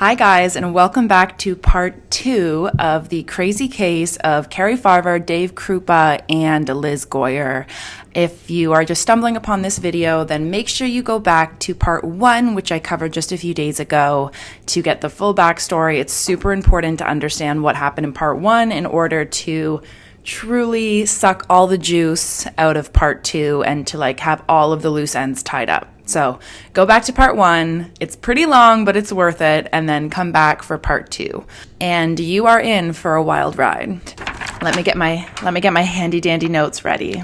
Hi guys, and welcome back to part 2 of the crazy case of Cari Farver, Dave Kroupa, and Liz Goylar. If you are just stumbling upon this video, then make sure you go back to part 1, which I covered just a few days ago, to get the full backstory. It's super important to understand what happened in part 1 in order to truly suck all the juice out of part 2 and to have all of the loose ends tied up. So go back to part 1. It's pretty long, but it's worth it. And then come back for part 2. And you are in for a wild ride. Let me get my handy dandy notes ready.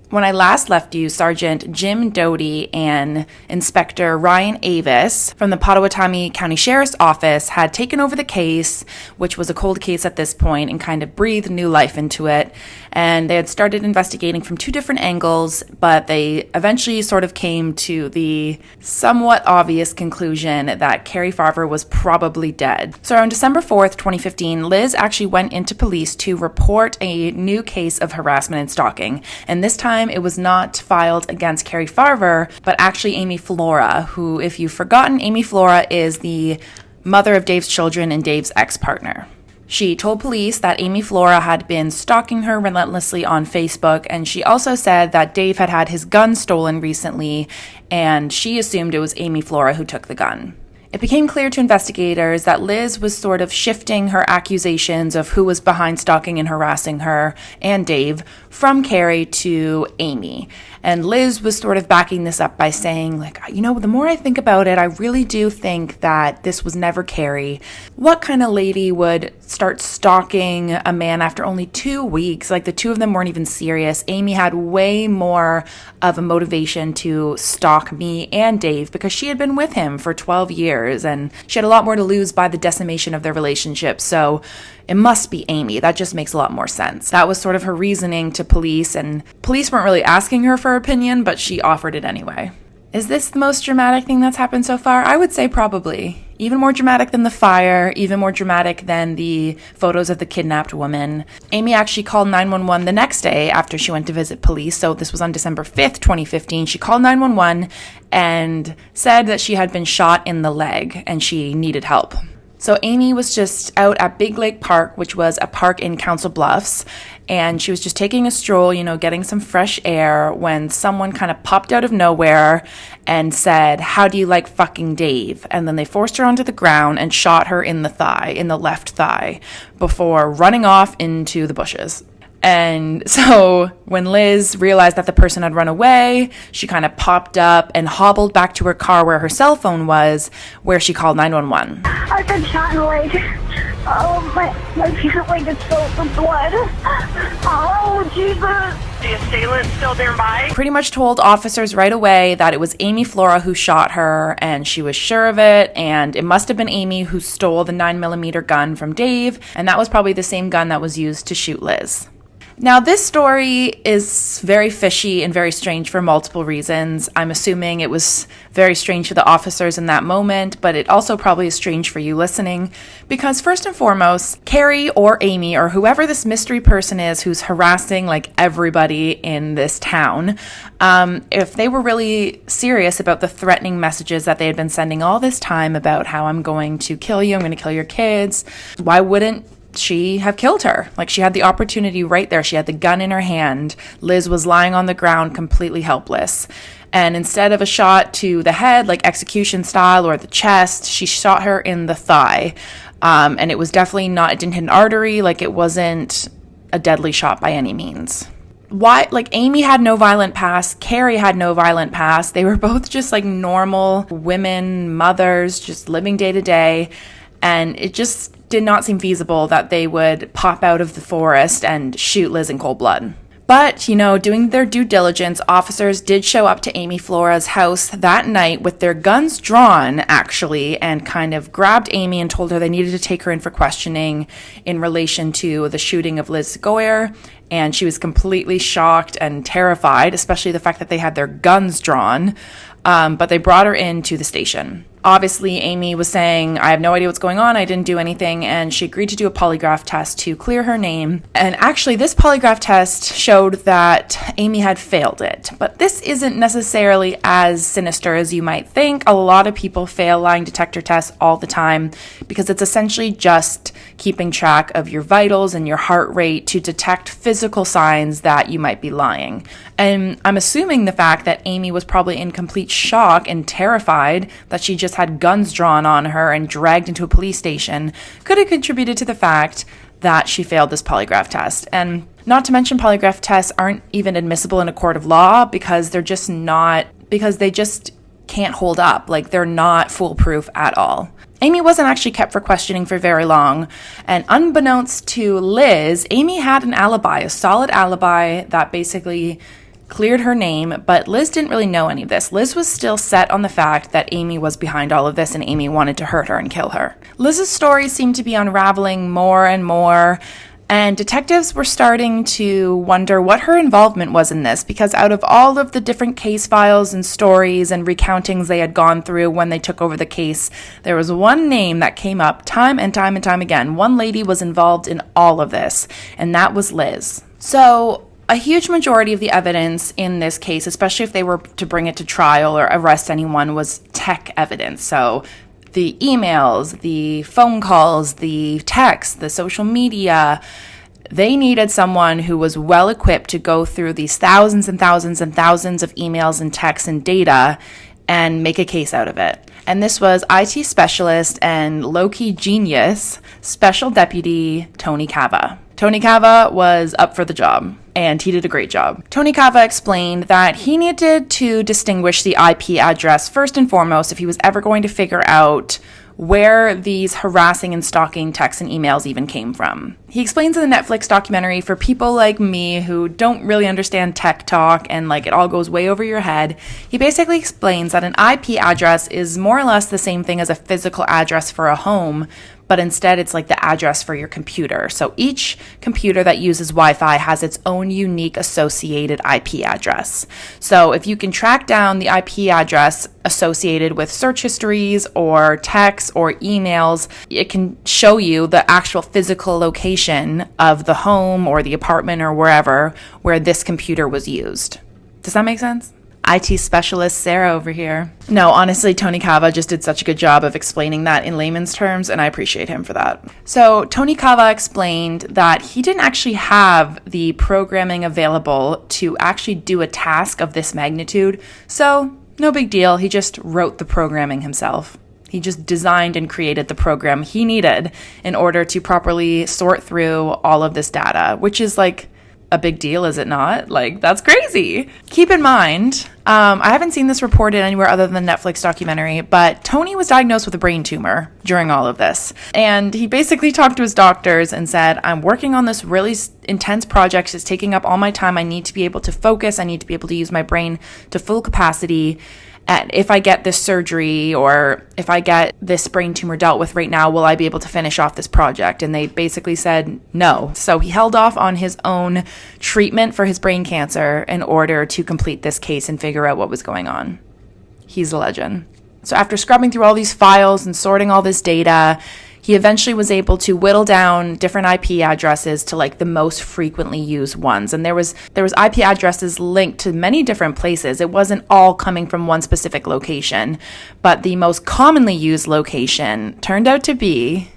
When I last left you, Sergeant Jim Doty and Inspector Ryan Avis from the Pottawatomie County Sheriff's Office had taken over the case, which was a cold case at this point, and kind of breathed new life into it. And they had started investigating from 2 different angles, but they eventually sort of came to the somewhat obvious conclusion that Cari Farver was probably dead. So on December 4th, 2015, Liz actually went into police to report a new case of harassment and stalking. And this time, it was not filed against Cari Farver, but actually Amy Flora, who, if you've forgotten, Amy Flora is the mother of Dave's children and Dave's ex-partner. She told police that Amy Flora had been stalking her relentlessly on Facebook, and she also said that Dave had had his gun stolen recently, and she assumed it was Amy Flora who took the gun. It became clear to investigators that Liz was sort of shifting her accusations of who was behind stalking and harassing her and Dave from Cari to Amy. And Liz was sort of backing this up by saying, the more I think about it, I really do think that this was never Cari. What kind of lady would start stalking a man after only 2 weeks? The two of them weren't even serious. Amy had way more of a motivation to stalk me and Dave because she had been with him for 12 years and she had a lot more to lose by the decimation of their relationship. So it must be Amy. That just makes a lot more sense. That was sort of her reasoning to police, and police weren't really asking her for her opinion, but she offered it anyway. Is this the most dramatic thing that's happened so far? I would say probably. Even more dramatic than the fire, even more dramatic than the photos of the kidnapped woman. Amy actually called 911 the next day after she went to visit police. So this was on December 5th, 2015. She called 911 and said that she had been shot in the leg and she needed help. So Amy was just out at Big Lake Park, which was a park in Council Bluffs, and she was just taking a stroll, getting some fresh air, when someone kind of popped out of nowhere and said, "How do you like fucking Dave?" And then they forced her onto the ground and shot her in the left thigh, before running off into the bushes. And so when Liz realized that the person had run away, she kind of popped up and hobbled back to her car where her cell phone was, where she called 911. I've been shot in the leg. Oh, my leg is filled with blood. Oh, Jesus. The assailant's still nearby. Pretty much told officers right away that it was Amy Flora who shot her, and she was sure of it, and it must have been Amy who stole the 9mm gun from Dave, and that was probably the same gun that was used to shoot Liz. Now, this story is very fishy and very strange for multiple reasons. I'm assuming it was very strange to the officers in that moment, but it also probably is strange for you listening, because first and foremost, Cari or Amy or whoever this mystery person is who's harassing everybody in this town, if they were really serious about the threatening messages that they had been sending all this time about how I'm going to kill you, I'm going to kill your kids, why wouldn't she have killed her? She had the opportunity right there. She had the gun in her hand. Liz was lying on the ground completely helpless. And instead of a shot to the head, execution style, or the chest, she shot her in the thigh. And it was definitely it didn't hit an artery. It wasn't a deadly shot by any means. Why? Amy had no violent past. Cari had no violent past. They were both just normal women, mothers, just living day to day. And it just did not seem feasible that they would pop out of the forest and shoot Liz in cold blood. But, doing their due diligence, officers did show up to Amy Flora's house that night with their guns drawn, actually, and kind of grabbed Amy and told her they needed to take her in for questioning in relation to the shooting of Liz Goylar. And she was completely shocked and terrified, especially the fact that they had their guns drawn. But they brought her into the station. Obviously, Amy was saying, I have no idea what's going on, I didn't do anything, and she agreed to do a polygraph test to clear her name. And actually, this polygraph test showed that Amy had failed it. But this isn't necessarily as sinister as you might think. A lot of people fail lying detector tests all the time because it's essentially just keeping track of your vitals and your heart rate to detect physical signs that you might be lying. And I'm assuming the fact that Amy was probably in complete shock and terrified that she just had guns drawn on her and dragged into a police station could have contributed to the fact that she failed this polygraph test. And not to mention, polygraph tests aren't even admissible in a court of law because they just can't hold up. Like, they're not foolproof at all. Amy wasn't actually kept for questioning for very long, and unbeknownst to Liz, Amy had an alibi, a solid alibi that basically cleared her name, but Liz didn't really know any of this. Liz was still set on the fact that Amy was behind all of this and Amy wanted to hurt her and kill her. Liz's story seemed to be unraveling more and more, and detectives were starting to wonder what her involvement was in this, because out of all of the different case files and stories and recountings they had gone through when they took over the case, there was one name that came up time and time and time again. One lady was involved in all of this, and that was Liz. So a huge majority of the evidence in this case, especially if they were to bring it to trial or arrest anyone, was tech evidence. So the emails, the phone calls, the texts, the social media. They needed someone who was well equipped to go through these thousands and thousands and thousands of emails and texts and data and make a case out of it. And this was IT specialist and low-key genius, Special Deputy Tony Cava. Tony Cava was up for the job, and he did a great job. Tony Cava explained that he needed to distinguish the IP address first and foremost if he was ever going to figure out where these harassing and stalking texts and emails even came from. He explains in the Netflix documentary, for people like me who don't really understand tech talk and like it all goes way over your head, he basically explains that an IP address is more or less the same thing as a physical address for a home, but instead it's like the address for your computer. So each computer that uses Wi-Fi has its own unique associated IP address. So if you can track down the IP address associated with search histories or texts or emails, it can show you the actual physical location of the home or the apartment or wherever where this computer was used. Does that make sense? IT specialist Sarah over here. No, honestly, Tony Cava just did such a good job of explaining that in layman's terms, and I appreciate him for that. So Tony Cava explained that he didn't actually have the programming available to actually do a task of this magnitude, so no big deal. He just wrote the programming himself. He just designed and created the program he needed in order to properly sort through all of this data, which is like a big deal, is it not? Like, that's crazy. Keep in mind, I haven't seen this reported anywhere other than the Netflix documentary, but Tony was diagnosed with a brain tumor during all of this. And he basically talked to his doctors and said, I'm working on this really intense project. It's taking up all my time. I need to be able to focus. I need to be able to use my brain to full capacity. And if I get this surgery or if I get this brain tumor dealt with right now, will I be able to finish off this project? And they basically said no. So he held off on his own treatment for his brain cancer in order to complete this case and figure out what was going on. He's a legend. So after scrubbing through all these files and sorting all this data, he eventually was able to whittle down different IP addresses to like the most frequently used ones. And there was IP addresses linked to many different places. It wasn't all coming from one specific location, but the most commonly used location turned out to be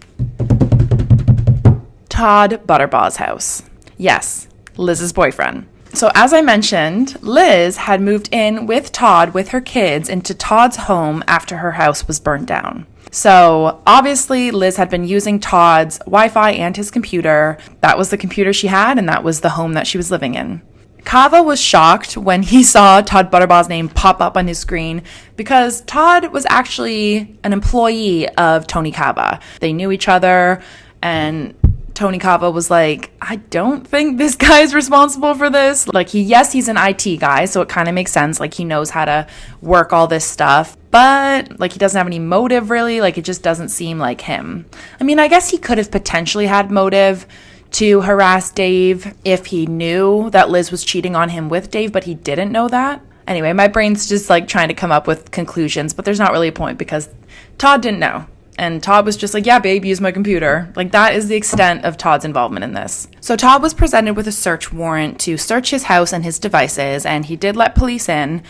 Todd Butterbaugh's house. Yes, Liz's boyfriend. So as I mentioned, Liz had moved in with Todd with her kids into Todd's home after her house was burned down. So obviously Liz had been using Todd's Wi-Fi and his computer. That was the computer she had, and that was the home that she was living in. Cava was shocked when he saw Todd Butterbaugh's name pop up on his screen because Todd was actually an employee of Tony Cava. They knew each other, and Tony Cava was like, I don't think this guy's responsible for this. Like, he's an IT guy, so it kind of makes sense. Like, he knows how to work all this stuff, but like, he doesn't have any motive really. Like, it just doesn't seem like him. I mean, I guess he could have potentially had motive to harass Dave if he knew that Liz was cheating on him with Dave, but he didn't know that. Anyway, my brain's just like trying to come up with conclusions, but there's not really a point because Todd didn't know. And Todd was just like, yeah, babe, use my computer. Like, that is the extent of Todd's involvement in this. So Todd was presented with a search warrant to search his house and his devices, and he did let police in.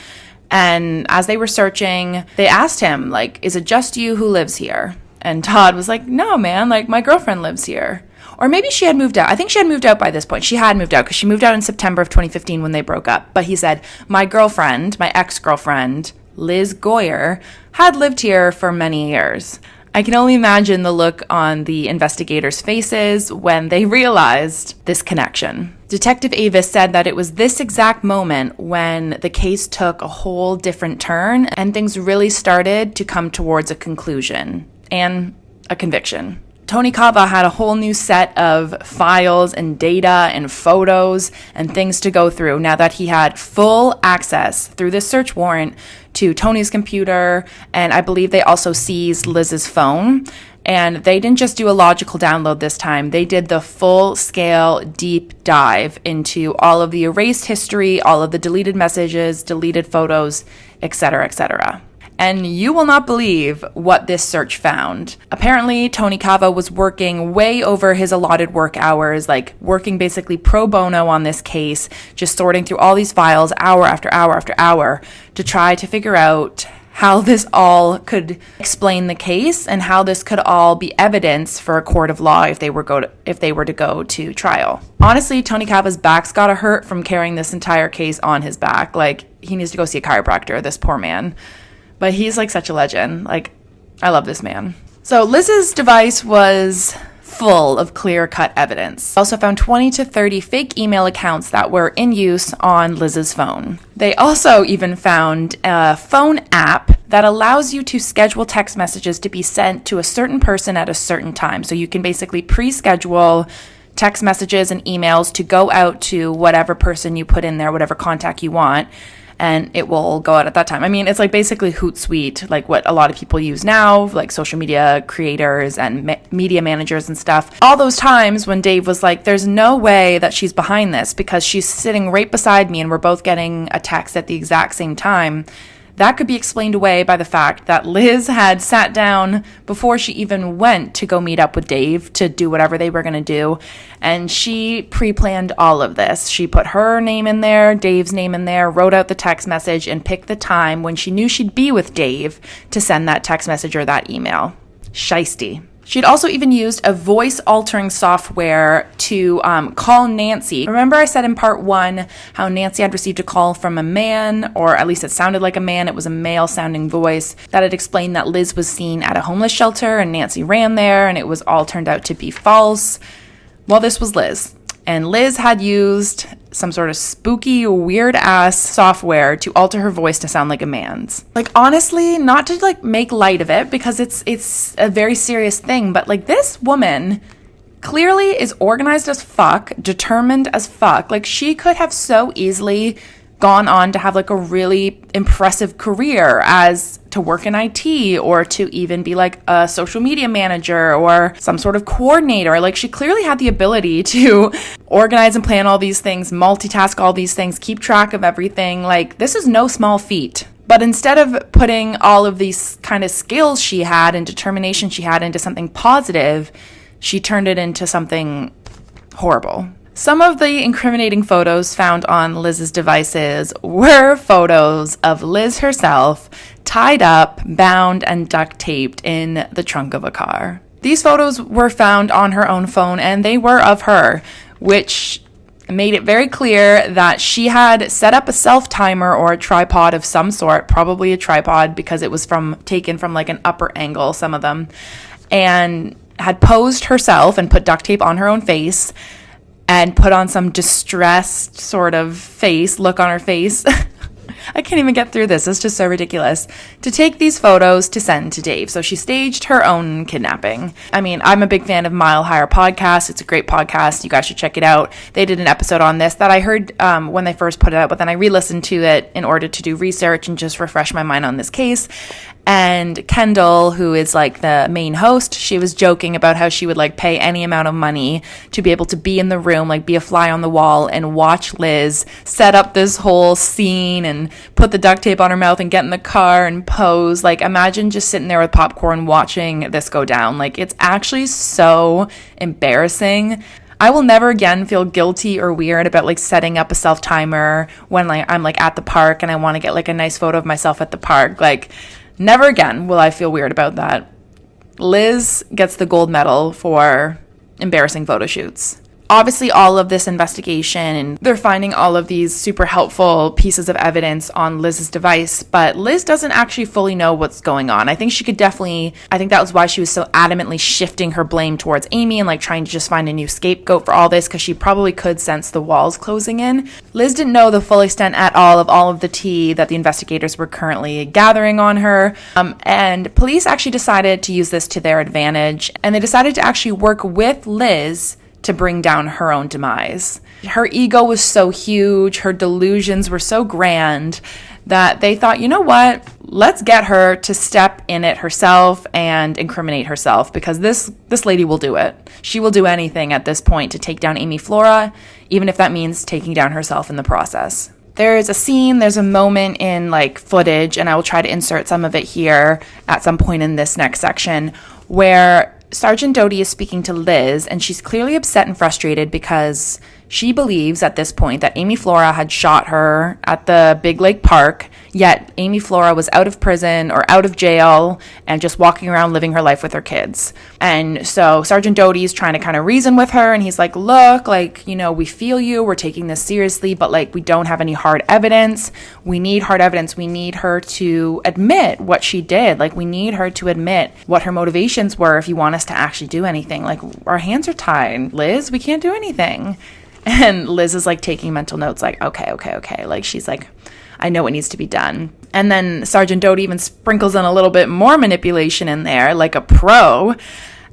And as they were searching, they asked him, like, is it just you who lives here? And Todd was like, no, man, like, my girlfriend lives here. Or maybe she had moved out. I think she had moved out by this point. She had moved out because she moved out in September of 2015 when they broke up. But he said, my girlfriend, my ex-girlfriend, Liz Goylar, had lived here for many years. I can only imagine the look on the investigators' faces when they realized this connection. Detective Avis said that it was this exact moment when the case took a whole different turn and things really started to come towards a conclusion and a conviction. Tony Cava had a whole new set of files and data and photos and things to go through now that he had full access through this search warrant to Tony's computer, and I believe they also seized Liz's phone. And they didn't just do a logical download this time. They did the full-scale deep dive into all of the erased history, all of the deleted messages, deleted photos, etc., etc. And you will not believe what this search found. Apparently, Tony Cava was working way over his allotted work hours, like working basically pro bono on this case, just sorting through all these files hour after hour after hour to try to figure out how this all could explain the case and how this could all be evidence for a court of law if they were to go to trial. Honestly, Tony Cava's back's gotta hurt from carrying this entire case on his back. Like, he needs to go see a chiropractor, this poor man. But he's like such a legend. Like, I love this man. So Liz's device was full of clear-cut evidence. Also found 20 to 30 fake email accounts that were in use on Liz's phone. They also even found a phone app that allows you to schedule text messages to be sent to a certain person at a certain time. So you can basically pre-schedule text messages and emails to go out to whatever person you put in there, whatever contact you want, and it will go out at that time. I mean, it's like basically Hootsuite, like what a lot of people use now, like social media creators and media managers and stuff. All those times when Dave was like, there's no way that she's behind this because she's sitting right beside me and we're both getting a text at the exact same time. That could be explained away by the fact that Liz had sat down before she even went to go meet up with Dave to do whatever they were going to do. And she pre-planned all of this. She put her name in there, Dave's name in there, wrote out the text message, and picked the time when she knew she'd be with Dave to send that text message or that email. Shiesty. She'd also even used a voice-altering software to call Nancy. Remember I said in part 1 how Nancy had received a call from a man, or at least it sounded like a man. It was a male-sounding voice that had explained that Liz was seen at a homeless shelter and Nancy ran there, and it was all turned out to be false. Well, this was Liz. And Liz had used some sort of spooky, weird-ass software to alter her voice to sound like a man's. Like, honestly, not to, like, make light of it, because it's a very serious thing, but, like, this woman clearly is organized as fuck, determined as fuck. Like, she could have so easily gone on to have, like, a really impressive career as to work in IT, or to even be like a social media manager or some sort of coordinator. Like, she clearly had the ability to organize and plan all these things, multitask all these things, keep track of everything. Like, this is no small feat. But instead of putting all of these kind of skills she had and determination she had into something positive, she turned it into something horrible. Some of the incriminating photos found on Liz's devices were photos of Liz herself tied up, bound, and duct taped in the trunk of a car. These photos were found on her own phone, and they were of her, which made it very clear that she had set up a self-timer or a tripod of some sort, probably a tripod because it was taken from like an upper angle, some of them, and had posed herself and put duct tape on her own face and put on some distressed sort of look on her face. I can't even get through this. It's just so ridiculous. To take these photos to send to Dave. So she staged her own kidnapping. I mean, I'm a big fan of Mile Higher podcast. It's a great podcast. You guys should check it out. They did an episode on this that I heard when they first put it out, but then I re-listened to it in order to do research and just refresh my mind on this case. And Kendall, who is like the main host, she was joking about how she would like pay any amount of money to be able to be in the room, like be a fly on the wall and watch Liz set up this whole scene and put the duct tape on her mouth and get in the car and pose. Like, imagine just sitting there with popcorn watching this go down. Like, it's actually so embarrassing. I will never again feel guilty or weird about like setting up a self timer when like I'm like at the park and I want to get like a nice photo of myself at the park. Like, never again will I feel weird about that. Liz gets the gold medal for embarrassing photo shoots. Obviously, all of this investigation, and they're finding all of these super helpful pieces of evidence on Liz's device, but Liz doesn't actually fully know what's going on. I think that was why she was so adamantly shifting her blame towards Amy and like trying to just find a new scapegoat for all this, because she probably could sense the walls closing in. Liz didn't know the full extent at all of the tea that the investigators were currently gathering on her, and police actually decided to use this to their advantage, and they decided to actually work with Liz to bring down her own demise. Her ego was so huge, her delusions were so grand that they thought, you know what, let's get her to step in it herself and incriminate herself, because this lady will do it. She will do anything at this point to take down Amy Flora, even if that means taking down herself in the process. There's a moment in like footage, and I will try to insert some of it here at some point in this next section, where Sergeant Doty is speaking to Liz, and she's clearly upset and frustrated because she believes at this point that Amy Flora had shot her at the Big Lake Park, yet Amy Flora was out of prison or out of jail and just walking around living her life with her kids. And so Sergeant Doty is trying to kind of reason with her, and he's like, look, like, you know, we feel you, we're taking this seriously, but like, we don't have any hard evidence. We need hard evidence. We need her to admit what she did. Like, we need her to admit what her motivations were if you want us to actually do anything. Like, our hands are tied, Liz, we can't do anything. And Liz is like taking mental notes, like, okay. Like, she's like, I know what needs to be done. And then Sergeant Doty even sprinkles in a little bit more manipulation in there, like a pro.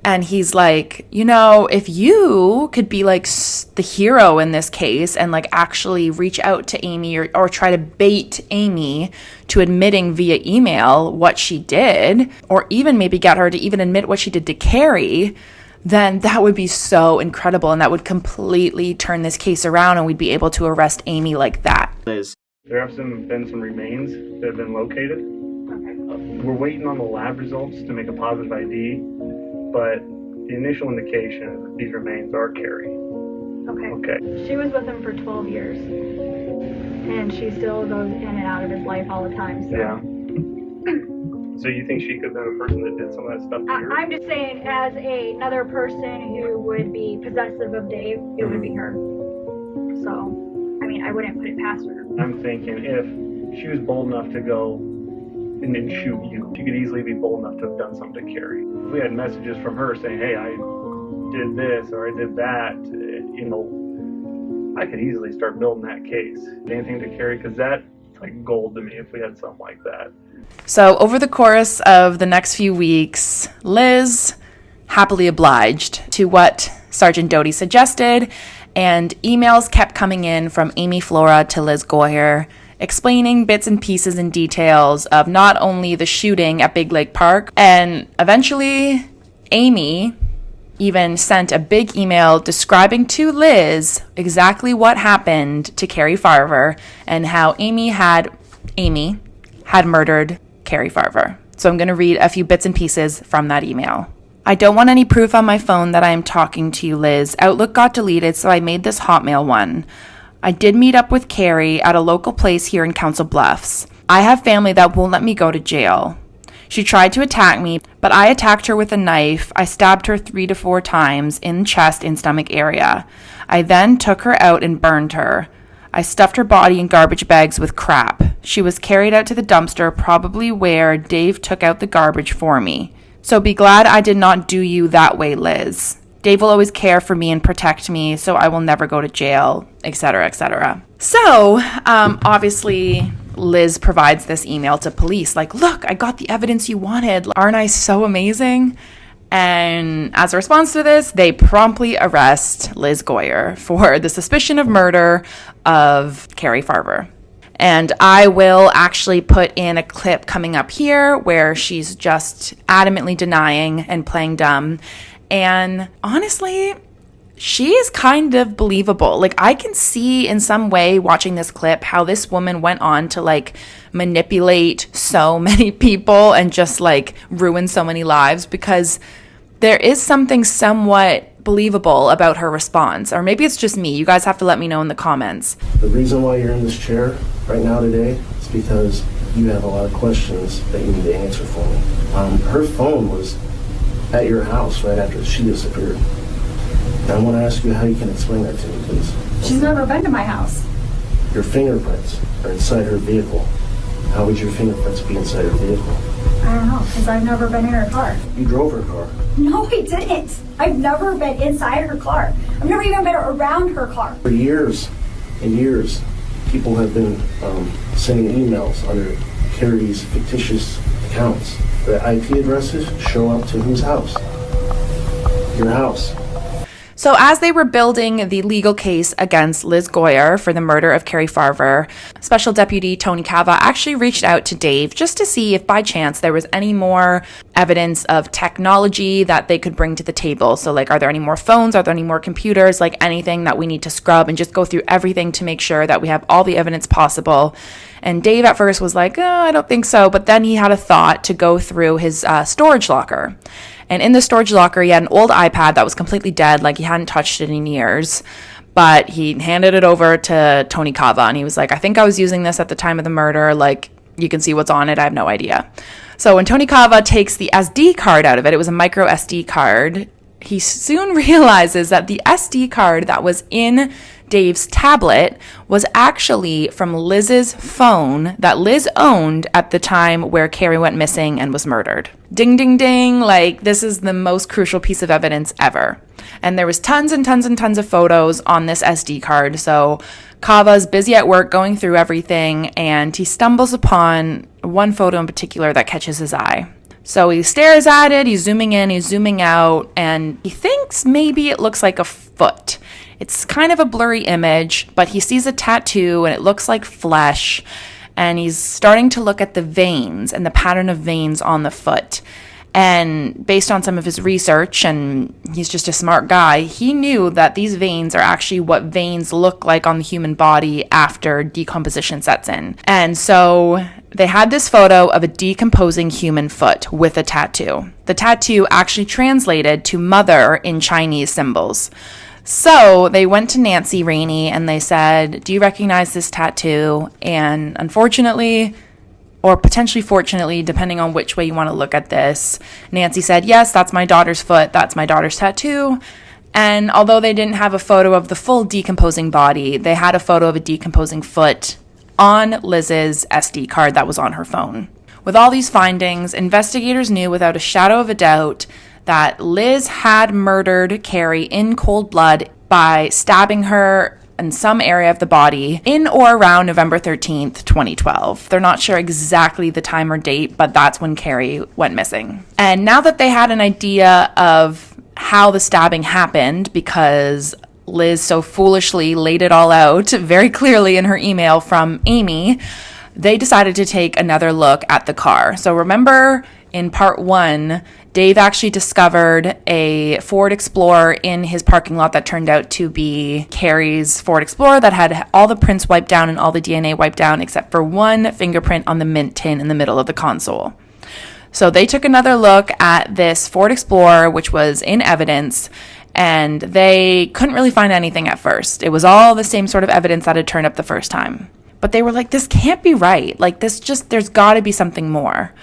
And he's like, you know, if you could be like the hero in this case and like actually reach out to Amy or try to bait Amy to admitting via email what she did, or even maybe get her to even admit what she did to Cari, then that would be so incredible, and that would completely turn this case around, and we'd be able to arrest Amy like that. Liz. There have been some remains that have been located. Okay. We're waiting on the lab results to make a positive ID, but the initial indication is that these remains are Cari. Okay. She was with him for 12 years, and she still goes in and out of his life all the time. So. Yeah. So you think she could have been the person that did some of that stuff to you? I'm just saying, as another person who would be possessive of Dave, it would be her. So, I mean, I wouldn't put it past her. I'm thinking if she was bold enough to go and then shoot you, she could easily be bold enough to have done something to Cari. If we had messages from her saying, hey, I did this or I did that, you know, I could easily start building that case. Anything to Cari, because that's like gold to me if we had something like that. So over the course of the next few weeks, Liz happily obliged to what Sergeant Doty suggested, and emails kept coming in from Amy Flora to Liz Goylar, explaining bits and pieces and details of not only the shooting at Big Lake Park, and eventually Amy even sent a big email describing to Liz exactly what happened to Cari Farver and how Amy had murdered Cari Farver. So I'm going to read a few bits and pieces from that email. I don't want any proof on my phone that I am talking to you, Liz. Outlook got deleted, so I made this Hotmail one. I did meet up with Cari at a local place here in Council Bluffs. I have family that won't let me go to jail. She tried to attack me, but I attacked her with a knife. I stabbed her 3 to 4 times in chest and stomach area. I then took her out and burned her. I stuffed her body in garbage bags with crap. She was carried out to the dumpster, probably where Dave took out the garbage for me. So be glad I did not do you that way, Liz. Dave will always care for me and protect me, so I will never go to jail, etc., etc. So, obviously, Liz provides this email to police, like, look, I got the evidence you wanted. Aren't I so amazing? And as a response to this, they promptly arrest Liz Goylar for the suspicion of murder of Cari Farver. And I will actually put in a clip coming up here where she's just adamantly denying and playing dumb. And honestly, she is kind of believable. Like, I can see in some way watching this clip how this woman went on to like manipulate so many people and just like ruin so many lives, because there is something somewhat believable about her response. Or maybe it's just me. You guys have to let me know in the comments. The reason why you're in this chair right now today is because you have a lot of questions that you need to answer for me. Her phone was at your house right after she disappeared. I want to ask you how you can explain that to me, please. She's never been to my house. Your fingerprints are inside her vehicle. How would your fingerprints be inside her vehicle? I don't know, because I've never been in her car. You drove her car. No, I didn't. I've never been inside her car. I've never even been around her car. For years and years, people have been sending emails under Cari's fictitious accounts. The IP addresses show up to whose house? Your house. So as they were building the legal case against Liz Goylar for the murder of Cari Farver, Special Deputy Tony Cava actually reached out to Dave just to see if by chance there was any more evidence of technology that they could bring to the table. So like, are there any more phones? Are there any more computers? Like anything that we need to scrub and just go through everything to make sure that we have all the evidence possible. And Dave at first was like, oh, I don't think so. But then he had a thought to go through his storage locker. And in the storage locker, he had an old iPad that was completely dead, like he hadn't touched it in years. But he handed it over to Tony Cava, and he was like, I think I was using this at the time of the murder. Like, you can see what's on it. I have no idea. So when Tony Cava takes the SD card out of it, it was a micro SD card, he soon realizes that the SD card that was in Dave's tablet was actually from Liz's phone that Liz owned at the time where Cari went missing and was murdered. Ding, ding, ding. Like, this is the most crucial piece of evidence ever. And there was tons and tons and tons of photos on this SD card. So Cava's busy at work going through everything, and he stumbles upon one photo in particular that catches his eye. So he stares at it, he's zooming in, he's zooming out, and he thinks maybe it looks like a foot. It's kind of a blurry image, but he sees a tattoo and it looks like flesh, and he's starting to look at the veins and the pattern of veins on the foot. And based on some of his research, and he's just a smart guy, he knew that these veins are actually what veins look like on the human body after decomposition sets in. And so they had this photo of a decomposing human foot with a tattoo. The tattoo actually translated to mother in Chinese symbols. So they went to Nancy Rainey and they said, do you recognize this tattoo? And unfortunately, or potentially fortunately, depending on which way you want to look at this, Nancy said, yes, that's my daughter's foot. That's my daughter's tattoo. And although they didn't have a photo of the full decomposing body, they had a photo of a decomposing foot on Liz's SD card that was on her phone. With all these findings, investigators knew without a shadow of a doubt that Liz had murdered Cari in cold blood by stabbing her in some area of the body in or around November 13th, 2012. They're not sure exactly the time or date, but that's when Cari went missing. And now that they had an idea of how the stabbing happened, because Liz so foolishly laid it all out very clearly in her email from Amy, they decided to take another look at the car. So remember in part 1, Dave actually discovered a Ford Explorer in his parking lot that turned out to be Cari's Ford Explorer that had all the prints wiped down and all the DNA wiped down except for one fingerprint on the mint tin in the middle of the console. So they took another look at this Ford Explorer, which was in evidence, and they couldn't really find anything at first. It was all the same sort of evidence that had turned up the first time. But they were like, this can't be right. Like, there's got to be something more.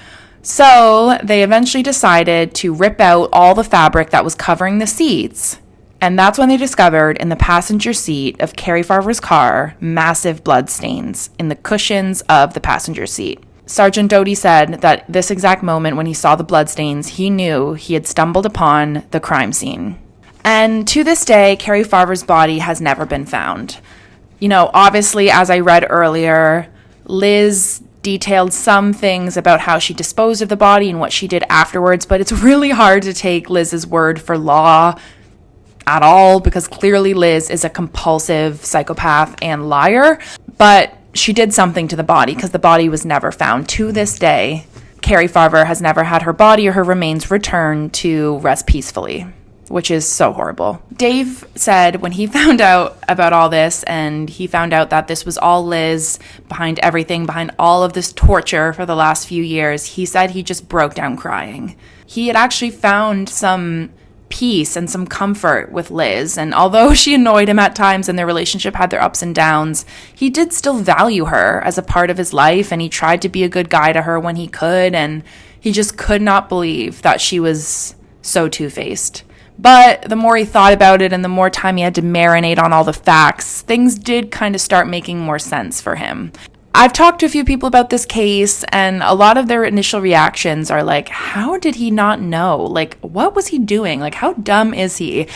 So they eventually decided to rip out all the fabric that was covering the seats. And that's when they discovered in the passenger seat of Cari Farver's car massive blood stains in the cushions of the passenger seat. Sergeant Doty said that this exact moment when he saw the bloodstains, he knew he had stumbled upon the crime scene. And to this day, Cari Farver's body has never been found. You know, obviously, as I read earlier, Liz detailed some things about how she disposed of the body and what she did afterwards, but it's really hard to take Liz's word for law at all because clearly Liz is a compulsive psychopath and liar. But she did something to the body because the body was never found. To this day, Cari Farver has never had her body or her remains returned to rest peacefully, which is so horrible. Dave said when he found out about all this and he found out that this was all Liz behind everything, behind all of this torture for the last few years, he said he just broke down crying. He had actually found some peace and some comfort with Liz, and although she annoyed him at times and their relationship had their ups and downs, he did still value her as a part of his life, and he tried to be a good guy to her when he could, and he just could not believe that she was so two-faced. But the more he thought about it and the more time he had to marinate on all the facts, things did kind of start making more sense for him. I've talked to a few people about this case, and a lot of their initial reactions are like, how did he not know? Like, what was he doing? Like, how dumb is he?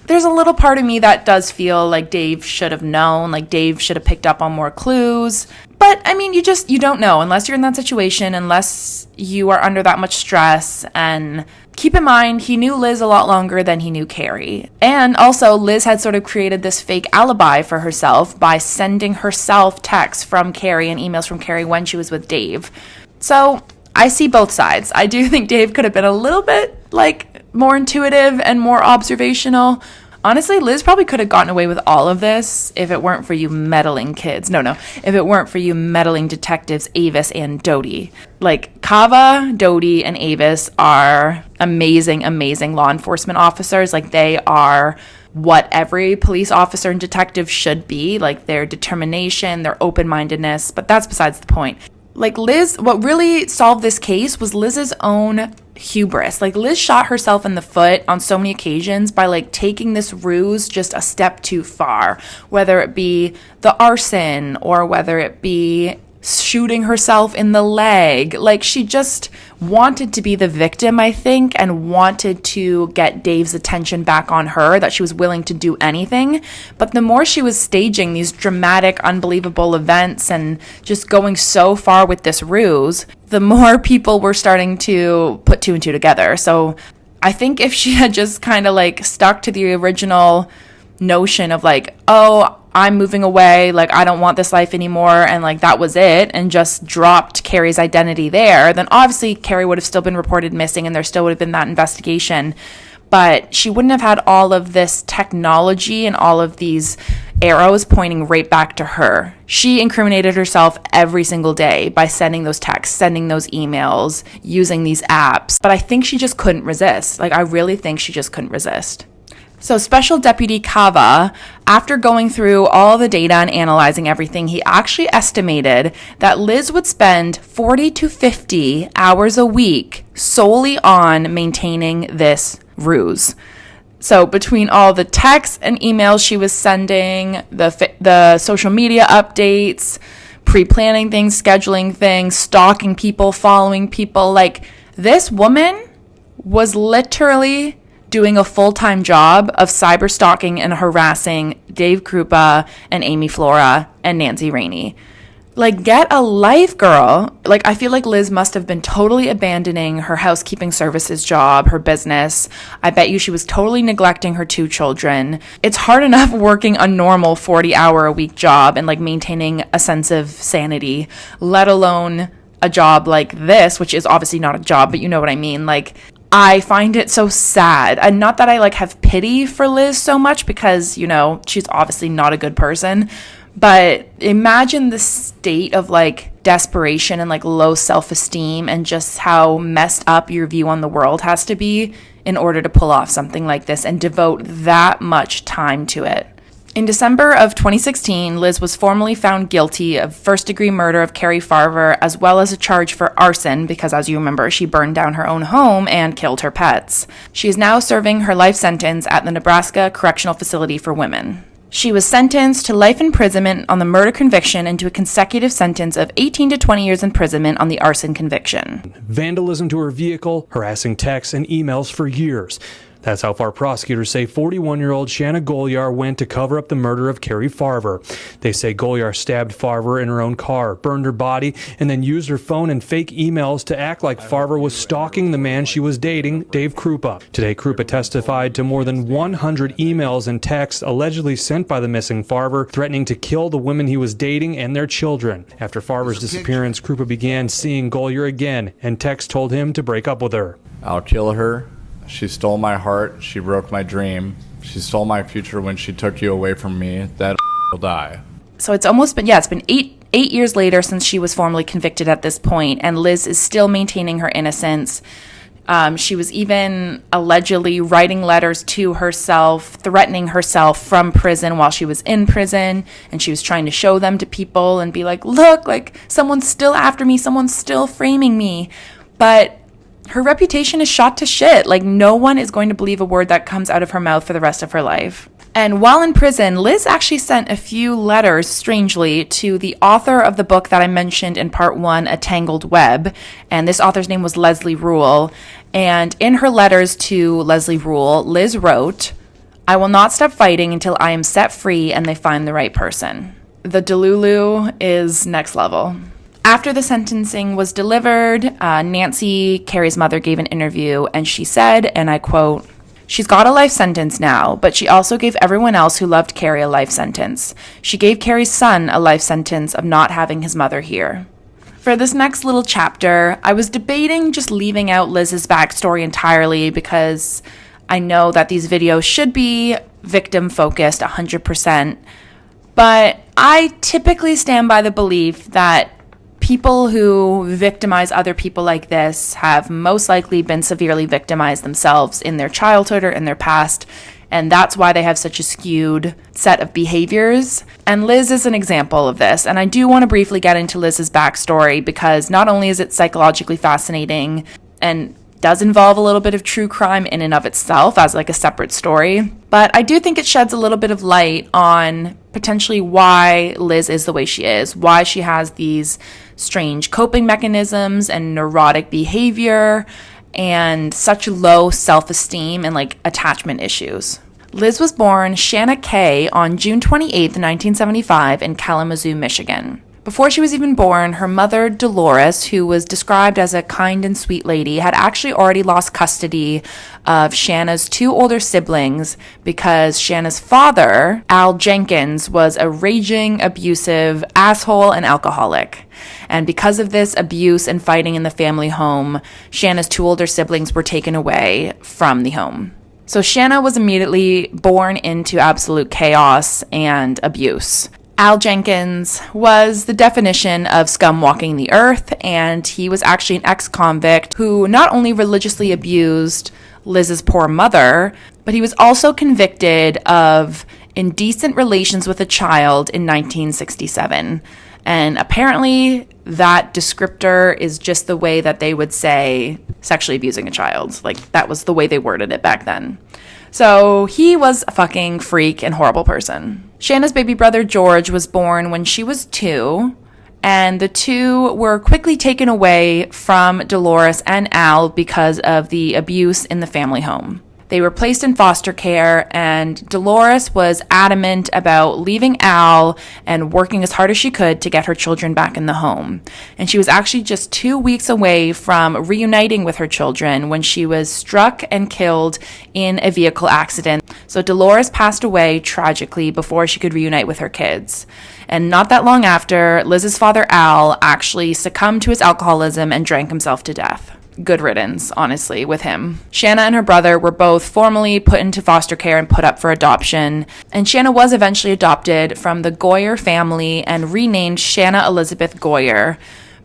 There's a little part of me that does feel like Dave should have known, like Dave should have picked up on more clues. But I mean, you don't know unless you're in that situation, unless you are under that much stress. And keep in mind, he knew Liz a lot longer than he knew Cari. And also, Liz had sort of created this fake alibi for herself by sending herself texts from Cari and emails from Cari when she was with Dave. So I see both sides. I do think Dave could have been a little bit more intuitive and more observational. Honestly, Liz probably could have gotten away with all of this if it weren't for you meddling kids. If it weren't for you meddling detectives Avis and Dodie. Kava, Dodie, and Avis are amazing, amazing law enforcement officers. They are what every police officer and detective should be. Their determination, their open-mindedness, but that's besides the point. Liz, what really solved this case was Liz's own hubris. Liz shot herself in the foot on so many occasions by taking this ruse just a step too far, whether it be the arson or whether it be shooting herself in the leg. She just wanted to be the victim, I think, and wanted to get Dave's attention back on her, that she was willing to do anything. But the more she was staging these dramatic, unbelievable events and just going so far with this ruse, the more people were starting to put two and two together. So I think if she had just kind of stuck to the original notion of oh, I'm moving away, I don't want this life anymore, and that was it, and just dropped Cari's identity there, then obviously Cari would have still been reported missing and there still would have been that investigation. But she wouldn't have had all of this technology and all of these arrows pointing right back to her. She incriminated herself every single day by sending those texts, sending those emails, using these apps. But I think she just couldn't resist. I really think she just couldn't resist. So Special Deputy Kava, after going through all the data and analyzing everything, he actually estimated that Liz would spend 40 to 50 hours a week solely on maintaining this ruse. So between all the texts and emails she was sending, the social media updates, pre-planning things, scheduling things, stalking people, following people, this woman was literally doing a full-time job of cyber stalking and harassing Dave Kroupa and Amy Flora and Nancy Rainey. Get a life, girl. I feel like Liz must have been totally abandoning her housekeeping services job, her business. I bet you she was totally neglecting her 2 children. It's hard enough working a normal 40-hour-a-week job and maintaining a sense of sanity, let alone a job like this, which is obviously not a job, but you know what I mean. I find it so sad. And not that I have pity for Liz so much because, she's obviously not a good person. But imagine the state of desperation and low self-esteem and just how messed up your view on the world has to be in order to pull off something like this and devote that much time to it. In December of 2016, Liz was formally found guilty of first-degree murder of Cari Farver, as well as a charge for arson, because as you remember, she burned down her own home and killed her pets. She is now serving her life sentence at the Nebraska Correctional Facility for Women. She was sentenced to life imprisonment on the murder conviction and to a consecutive sentence of 18 to 20 years imprisonment on the arson conviction. Vandalism to her vehicle, harassing texts and emails for years. That's how far prosecutors say 41-year-old Shanna Goylar went to cover up the murder of Cari Farver. They say Goylar stabbed Farver in her own car, burned her body, and then used her phone and fake emails to act like Farver was stalking the man she was dating, Dave Kroupa. Today, Kroupa testified to more than 100 emails and texts allegedly sent by the missing Farver, threatening to kill the women he was dating and their children. After Farver's disappearance, Kroupa began seeing Goylar again, and texts told him to break up with her. I'll kill her. She stole my heart. She broke my dream. She stole my future when she took you away from me. That will die. So it's almost been, it's been eight years later since she was formally convicted at this point, and Liz is still maintaining her innocence. She was even allegedly writing letters to herself, threatening herself from prison while she was in prison, and she was trying to show them to people and be like, look, like, someone's still after me, someone's still framing me. But her reputation is shot to shit. Like, no one is going to believe a word that comes out of her mouth for the rest of her life. And while in prison, Liz actually sent a few letters, strangely, to the author of the book that I mentioned in part 1, A Tangled Web. And this author's name was Leslie Rule. And in her letters to Leslie Rule, Liz wrote, "I will not stop fighting until I am set free and they find the right person." The Delulu is next level. After the sentencing was delivered, Nancy, Cari's mother, gave an interview, and she said, and I quote, "She's got a life sentence now, but she also gave everyone else who loved Cari a life sentence. She gave Cari's son a life sentence of not having his mother here." For this next little chapter, I was debating just leaving out Liz's backstory entirely because I know that these videos should be victim-focused 100%, but I typically stand by the belief that people who victimize other people like this have most likely been severely victimized themselves in their childhood or in their past, and that's why they have such a skewed set of behaviors. And Liz is an example of this, and I do want to briefly get into Liz's backstory because not only is it psychologically fascinating and does involve a little bit of true crime in and of itself as like a separate story, but I do think it sheds a little bit of light on potentially why Liz is the way she is, why she has these strange coping mechanisms and neurotic behavior and such low self-esteem and like attachment issues. Liz was born Shanna Kay on June 28th, 1975 in Kalamazoo, Michigan. Before she was even born, her mother, Dolores, who was described as a kind and sweet lady, had actually already lost custody of Shanna's 2 older siblings because Shanna's father, Al Jenkins, was a raging, abusive asshole and alcoholic. And because of this abuse and fighting in the family home, Shanna's 2 older siblings were taken away from the home. So Shanna was immediately born into absolute chaos and abuse. Al Jenkins was the definition of scum walking the earth, and he was actually an ex-convict who not only religiously abused Liz's poor mother, but he was also convicted of indecent relations with a child in 1967. And apparently that descriptor is just the way that they would say sexually abusing a child. Like, that was the way they worded it back then. So he was a fucking freak and horrible person. Shanna's baby brother George was born when she was 2, and the 2 were quickly taken away from Dolores and Al because of the abuse in the family home. They were placed in foster care, and Dolores was adamant about leaving Al and working as hard as she could to get her children back in the home. And she was actually just 2 weeks away from reuniting with her children when she was struck and killed in a vehicle accident. So Dolores passed away tragically before she could reunite with her kids. And not that long after, Liz's father Al actually succumbed to his alcoholism and drank himself to death. Good riddance, honestly, with him. Shanna and her brother were both formally put into foster care and put up for adoption, and Shanna was eventually adopted from the Goylar family and renamed Shanna Elizabeth Goylar.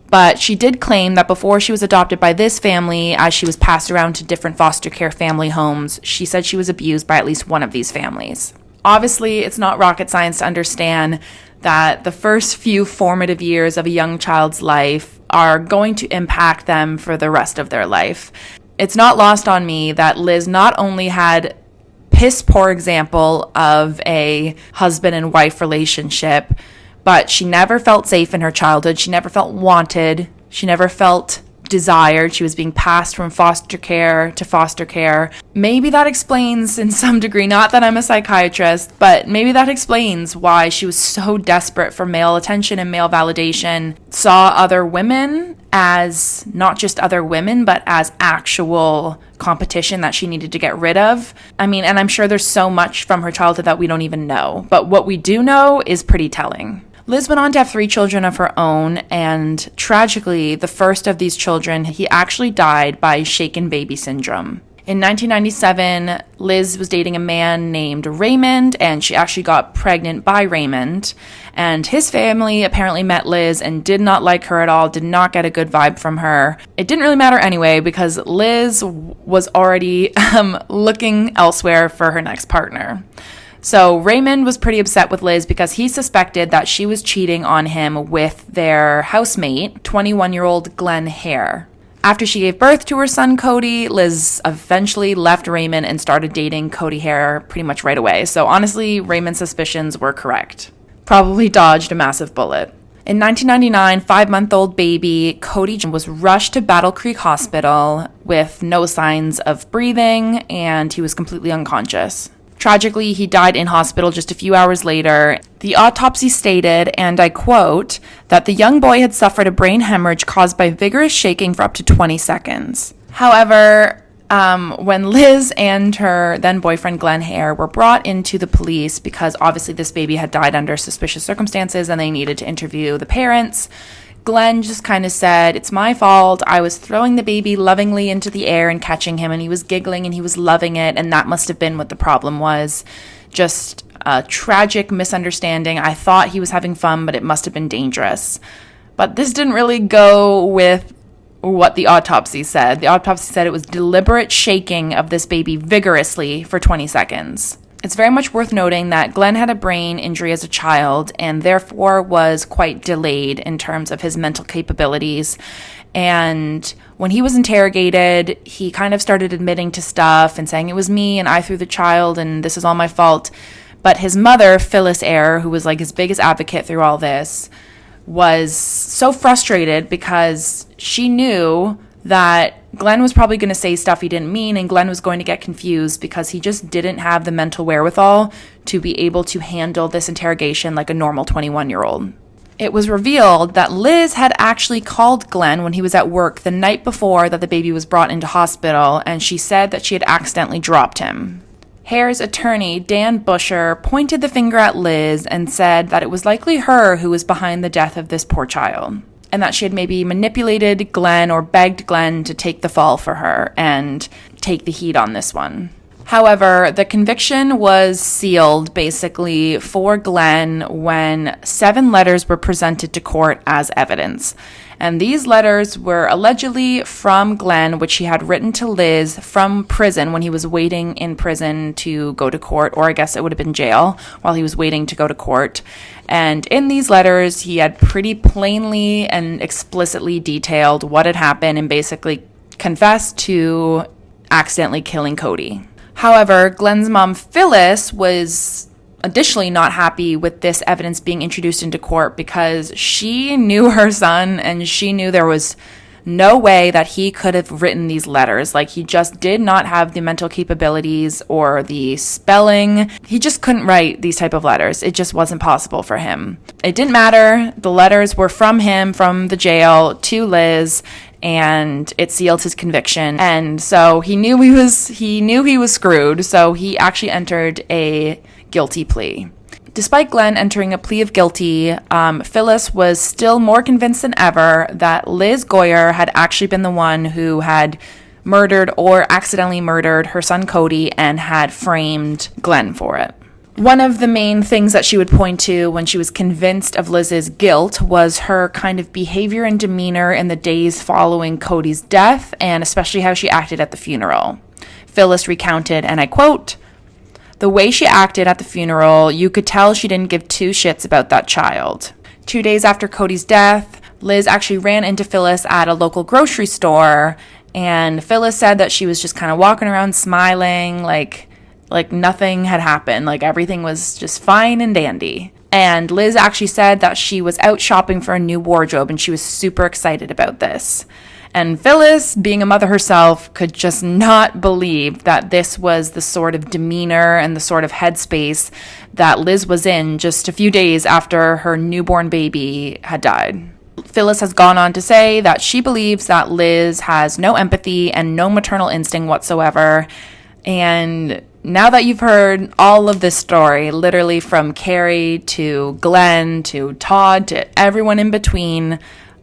But she did claim that before she was adopted by this family, as she was passed around to different foster care family homes, she said she was abused by at least one of these families. Obviously, it's not rocket science to understand that the first few formative years of a young child's life are going to impact them for the rest of their life. It's not lost on me that Liz not only had piss poor example of a husband and wife relationship, but she never felt safe in her childhood. She never felt wanted. She never felt desired. She was being passed from foster care to foster care. Maybe that explains in some degree, not that I'm a psychiatrist, but maybe that explains why she was so desperate for male attention and male validation, saw other women as not just other women, but as actual competition that she needed to get rid of. I mean, and I'm sure there's so much from her childhood that we don't even know, but what we do know is pretty telling. Liz went on to have 3 children of her own, and tragically, the first of these children, he actually died by shaken baby syndrome. In 1997, Liz was dating a man named Raymond, and she actually got pregnant by Raymond. And his family apparently met Liz and did not like her at all, did not get a good vibe from her. It didn't really matter anyway, because Liz was already looking elsewhere for her next partner. So Raymond was pretty upset with Liz because he suspected that she was cheating on him with their housemate, 21-year-old Glenn Hare. After she gave birth to her son, Cody, Liz eventually left Raymond and started dating Cody Hare pretty much right away. So honestly, Raymond's suspicions were correct. Probably dodged a massive bullet. In 1999, 5-month-old baby Cody was rushed to Battle Creek Hospital with no signs of breathing, and he was completely unconscious. Tragically, he died in hospital just a few hours later. The autopsy stated, and I quote, that the young boy had suffered a brain hemorrhage caused by vigorous shaking for up to 20 seconds. However, when Liz and her then boyfriend Glenn Hare were brought into the police because obviously this baby had died under suspicious circumstances and they needed to interview the parents, Glenn just kind of said, "It's my fault. I was throwing the baby lovingly into the air and catching him, and he was giggling and he was loving it, and that must have been what the problem was. Just a tragic misunderstanding. I thought he was having fun, but it must have been dangerous." But this didn't really go with what the autopsy said. The autopsy said it was deliberate shaking of this baby vigorously for 20 seconds. It's very much worth noting that Glenn had a brain injury as a child and therefore was quite delayed in terms of his mental capabilities. And when he was interrogated, he kind of started admitting to stuff and saying it was me and I threw the child and this is all my fault. But his mother, Phyllis Eyre, who was like his biggest advocate through all this, was so frustrated because she knew that Glenn was probably going to say stuff he didn't mean, and Glenn was going to get confused because he just didn't have the mental wherewithal to be able to handle this interrogation like a normal 21-year-old. It was revealed that Liz had actually called Glenn when he was at work the night before that the baby was brought into hospital, and she said that she had accidentally dropped him. Hare's attorney, Dan Busher, pointed the finger at Liz and said that it was likely her who was behind the death of this poor child, and that she had maybe manipulated Glenn or begged Glenn to take the fall for her and take the heat on this one. However, the conviction was sealed basically for Glenn when 7 letters were presented to court as evidence. And these letters were allegedly from Glenn, which he had written to Liz from prison when he was waiting in prison to go to court, or I guess it would have been jail while he was waiting to go to court. And in these letters, he had pretty plainly and explicitly detailed what had happened and basically confessed to accidentally killing Cody. However, Glenn's mom, Phyllis, was additionally not happy with this evidence being introduced into court because she knew her son and she knew there was no way that he could have written these letters. Like, he just did not have the mental capabilities or the spelling. He just couldn't write these type of letters. It just wasn't possible for him. It didn't matter. The letters were from him, from the jail to Liz, and it sealed his conviction. And so he knew he was screwed. So he actually entered a guilty plea. Despite Glenn entering a plea of guilty, Phyllis was still more convinced than ever that Liz Goylar had actually been the one who had murdered or accidentally murdered her son Cody and had framed Glenn for it. One of the main things that she would point to when she was convinced of Liz's guilt was her kind of behavior and demeanor in the days following Cody's death, and especially how she acted at the funeral. Phyllis recounted, and I quote, "The way she acted at the funeral, you could tell she didn't give 2 shits about that child." 2 days after Cody's death, Liz actually ran into Phyllis at a local grocery store, and Phyllis said that she was just kind of walking around smiling like nothing had happened, like everything was just fine and dandy. And Liz actually said that she was out shopping for a new wardrobe and she was super excited about this. And Phyllis, being a mother herself, could just not believe that this was the sort of demeanor and the sort of headspace that Liz was in just a few days after her newborn baby had died. Phyllis has gone on to say that she believes that Liz has no empathy and no maternal instinct whatsoever. And now that you've heard all of this story, literally from Cari to Glenn to Todd to everyone in between,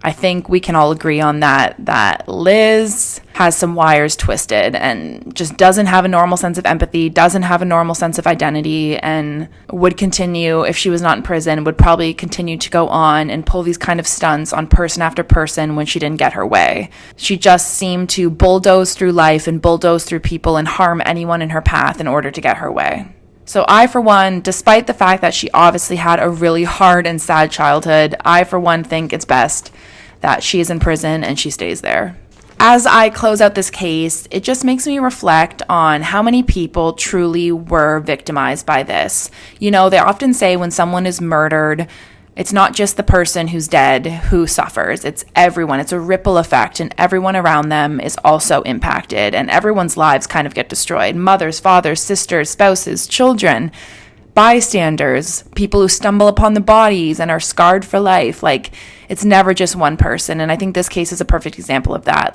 I think we can all agree on that Liz has some wires twisted and just doesn't have a normal sense of empathy, doesn't have a normal sense of identity, and would continue, if she was not in prison, would probably continue to go on and pull these kind of stunts on person after person when she didn't get her way. She just seemed to bulldoze through life and bulldoze through people and harm anyone in her path in order to get her way. So I, for one, despite the fact that she obviously had a really hard and sad childhood, I, for one, think it's best that she is in prison and she stays there. As I close out this case, it just makes me reflect on how many people truly were victimized by this. You know, they often say when someone is murdered, it's not just the person who's dead who suffers. It's everyone. It's a ripple effect, and everyone around them is also impacted, and everyone's lives kind of get destroyed. Mothers, fathers, sisters, spouses, children, bystanders, people who stumble upon the bodies and are scarred for life. Like, it's never just one person, and I think this case is a perfect example of that.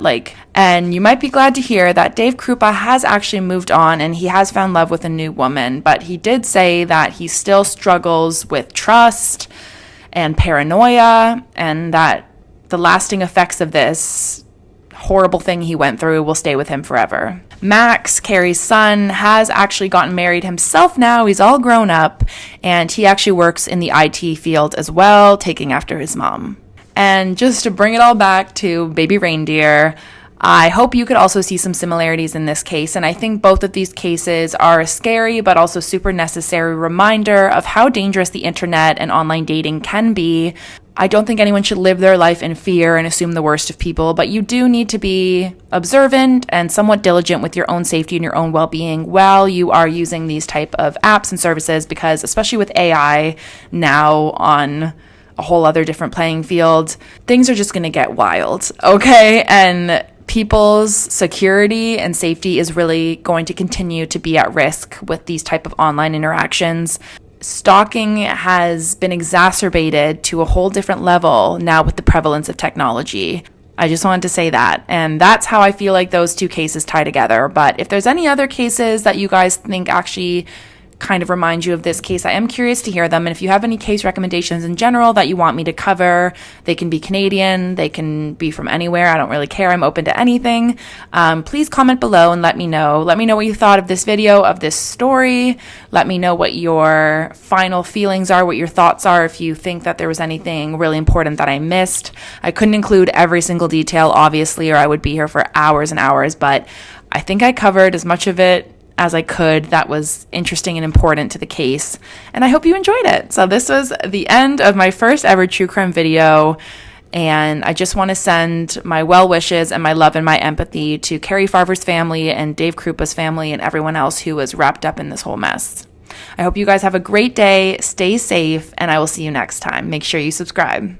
And you might be glad to hear that Dave Kroupa has actually moved on and he has found love with a new woman, but he did say that he still struggles with trust and paranoia, and that the lasting effects of this horrible thing he went through will stay with him forever. Max, Cari's son, has actually gotten married himself now. He's all grown up, and he actually works in the IT field as well, taking after his mom. And just to bring it all back to baby reindeer, I hope you could also see some similarities in this case, and I think both of these cases are a scary but also super necessary reminder of how dangerous the internet and online dating can be. I don't think anyone should live their life in fear and assume the worst of people, but you do need to be observant and somewhat diligent with your own safety and your own well-being while you are using these type of apps and services, because especially with AI now on a whole other different playing field, things are just going to get wild, okay? And people's security and safety is really going to continue to be at risk with these type of online interactions. Stalking has been exacerbated to a whole different level now with the prevalence of technology. I just wanted to say that. And that's how I feel like those two cases tie together. But if there's any other cases that you guys think actually kind of remind you of this case, I am curious to hear them. And if you have any case recommendations in general that you want me to cover, they can be Canadian, they can be from anywhere. I don't really care. I'm open to anything. Please comment below and let me know. Let me know what you thought of this video, of this story. Let me know what your final feelings are, what your thoughts are, if you think that there was anything really important that I missed. I couldn't include every single detail, obviously, or I would be here for hours and hours, but I think I covered as much of it as I could that was interesting and important to the case, and I hope you enjoyed it. So this was the end of my first ever true crime video, and I just want to send my well wishes and my love and my empathy to Cari Farver's family and Dave Kroupa's family and everyone else who was wrapped up in this whole mess. I hope you guys have a great day, stay safe, and I will see you next time. Make sure you subscribe.